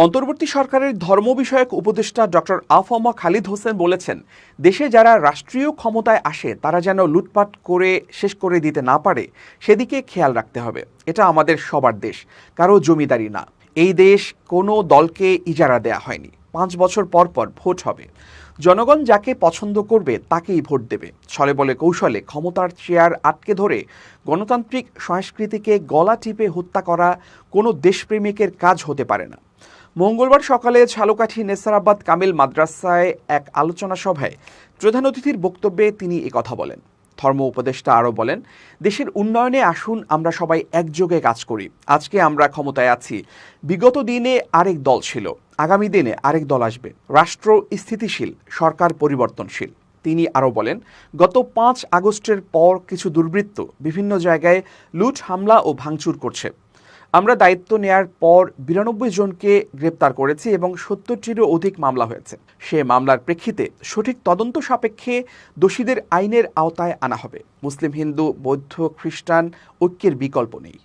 অন্তর্বর্তী সরকারের ধর্ম বিষয়ক উপদেষ্টা ডক্টর আফম খালিদ হোসেন বলেছেন, দেশে যারা রাষ্ট্রীয় ক্ষমতায় আসে তারা যেন লুটপাট করে শেষ করে দিতে না পারে সেদিকে খেয়াল রাখতে হবে। এটা আমাদের সবার দেশ, কারো জমিদারি না। এই দেশ কোনো দলকে ইজারা দেয়া হয়নি। 5 বছর পর পর ভোট হবে, জনগণ যাকে পছন্দ করবে তাকেই ভোট দেবে। ছলে বলে কৌশলে ক্ষমতার চেয়ার আটকে ধরে গণতান্ত্রিক সংস্কৃতিকে গলা টিপে হত্যা করা কোনো দেশপ্রেমিকের কাজ হতে পারে না। মঙ্গলবার সকালে ঝালকাঠি নেসারাবাদ কামিল মাদ্রাসায় এক আলোচনা সভায় প্রধান অতিথির বক্তব্যে তিনি একথা বলেন। ধর্ম উপদেষ্টা আরও বলেন, দেশের উন্নয়নে আসুন আমরা সবাই একযোগে কাজ করি। আজকে আমরা ক্ষমতায় আছি, বিগত দিনে আরেক দল ছিল, আগামী দিনে আরেক দল আসবে। রাষ্ট্র স্থিতিশীল, সরকার পরিবর্তনশীল। তিনি আরও বলেন, গত 5 আগস্টের পর কিছু দুর্বৃত্ত বিভিন্ন জায়গায় লুট, হামলা ও ভাঙচুর করছে। আমরা দায়িত্ব নেয়ার পর 92 জনকে গ্রেপ্তার করেছি এবং 70টিরও অধিক মামলা হয়েছে। সে মামলার প্রেক্ষিতে সঠিক তদন্ত সাপেক্ষে দোষীদের আইনের আওতায় আনা হবে। মুসলিম, হিন্দু, বৌদ্ধ, খ্রিস্টান ঐক্যের বিকল্প নেই।